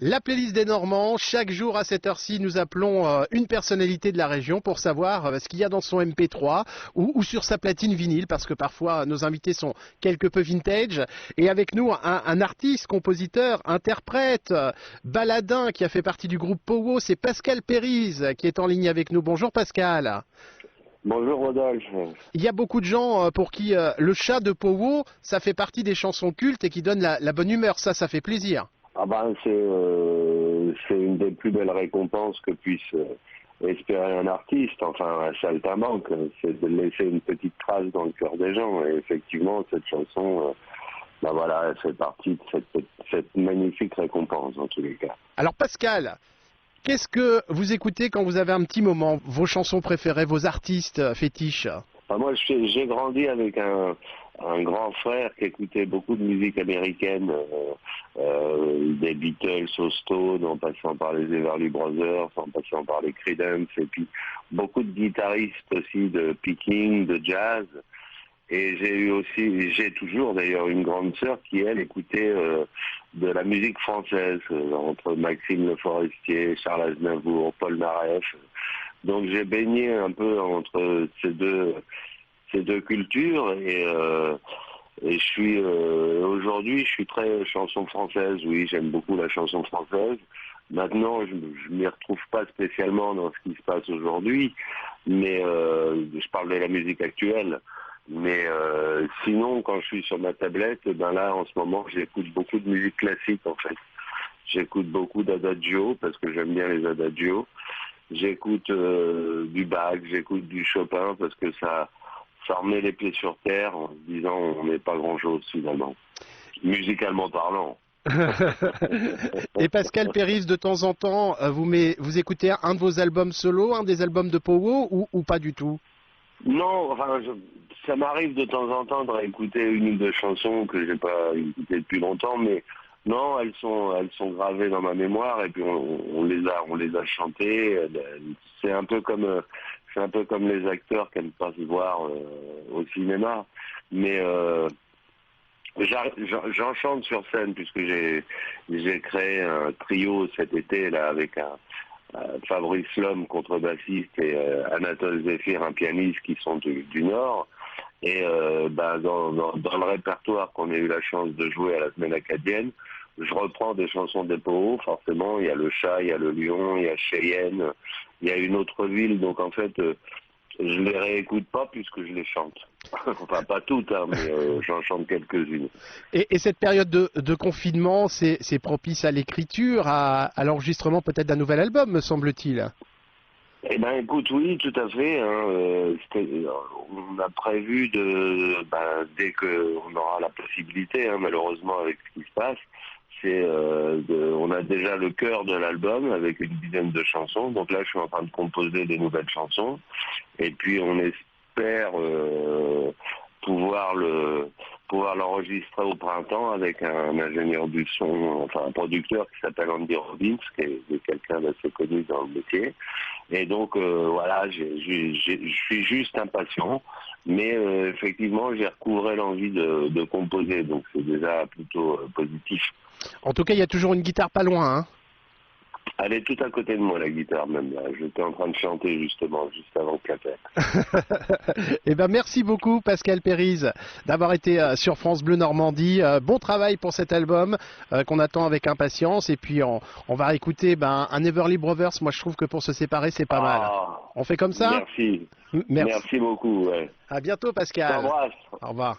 La playlist des Normands, chaque jour à cette heure-ci, nous appelons une personnalité de la région pour savoir ce qu'il y a dans son MP3 ou sur sa platine vinyle, parce que parfois nos invités sont quelque peu vintage. Et avec nous, un artiste, compositeur, interprète, baladin qui a fait partie du groupe Powo, c'est Pascal Périse qui est en ligne avec nous. Bonjour Pascal. Bonjour Rodolphe. Il y a beaucoup de gens pour qui le chat de Powo, ça fait partie des chansons cultes et qui donne la bonne humeur. Ça fait plaisir. Ah ben c'est une des plus belles récompenses que puisse espérer un artiste, enfin un saltimbanque, c'est de laisser une petite trace dans le cœur des gens. Et effectivement, cette chanson, ben voilà, elle fait partie de cette magnifique récompense en tous les cas. Alors Pascal, qu'est-ce que vous écoutez quand vous avez un petit moment? Vos chansons préférées, vos artistes fétiches? Ben moi, j'ai grandi avec un grand frère qui écoutait beaucoup de musique américaine, des Beatles aux Stones, en passant par les Everly Brothers, en passant par les Creedence, et puis beaucoup de guitaristes aussi de picking, de jazz. Et j'ai toujours d'ailleurs une grande sœur qui, elle, écoutait de la musique française, entre Maxime Le Forestier, Charles Aznavour, Paul Naref. Donc j'ai baigné un peu entre ces deux cultures et aujourd'hui je suis très chanson française. Oui, j'aime beaucoup la chanson française. Maintenant, je m'y retrouve pas spécialement dans ce qui se passe aujourd'hui, mais je parle de la musique actuelle. Mais sinon, quand je suis sur ma tablette, ben là, en ce moment, j'écoute beaucoup de musique classique, en fait. J'écoute beaucoup d'adagio, parce que j'aime bien les adagios. J'écoute du Bach, j'écoute du Chopin, parce que ça remet les pieds sur terre, en se disant on n'est pas grand-chose, finalement. Musicalement parlant. Et Pascal Périse, de temps en temps, vous écoutez un de vos albums solo, un des albums de Powo, ou pas du tout? Non, enfin, ça m'arrive de temps en temps de réécouter une ou deux chansons que j'ai pas écoutées depuis longtemps, mais non, elles sont gravées dans ma mémoire et puis on les a chantées. C'est un peu comme les acteurs qui aiment pas se voir au cinéma, mais j'en chante sur scène puisque j'ai créé un trio cet été là avec Fabrice Lhomme, contrebassiste, et Anatole Zéphir, un pianiste, qui sont du Nord. Et dans le répertoire qu'on a eu la chance de jouer à la Semaine Acadienne, je reprends des chansons des Powo, forcément. Il y a le chat, il y a le lion, il y a Cheyenne, il y a une autre ville. Donc en fait, je les réécoute pas puisque je les chante. Enfin, pas toutes, hein, mais j'en chante quelques-unes. Et cette période de confinement, c'est propice à l'écriture, à l'enregistrement peut-être d'un nouvel album, me semble-t-il? Eh ben, écoute, oui, tout à fait. Hein, on a prévu dès qu'on aura la possibilité, hein, malheureusement avec ce qui se passe, on a déjà le cœur de l'album avec une dizaine de chansons. Donc là, je suis en train de composer des nouvelles chansons. Et puis, on espère pouvoir l'enregistrer au printemps avec un ingénieur du son, enfin un producteur qui s'appelle Andy Robbins, qui est quelqu'un d'assez connu dans le métier. Et donc voilà, je suis juste impatient, mais effectivement j'ai recouvré l'envie de composer, donc c'est déjà plutôt positif. En tout cas, il y a toujours une guitare pas loin, hein? Elle est tout à côté de moi, la guitare même. Là. J'étais en train de chanter justement, juste avant que la fête. Eh ben, merci beaucoup Pascal Périse d'avoir été sur France Bleu Normandie. Bon travail pour cet album qu'on attend avec impatience. Et puis on va écouter un Everly Brothers. Moi je trouve que pour se séparer c'est pas mal. On fait comme ça? Merci. Merci. Merci beaucoup. Ouais. À bientôt Pascal. Je t'embrasse. Au revoir.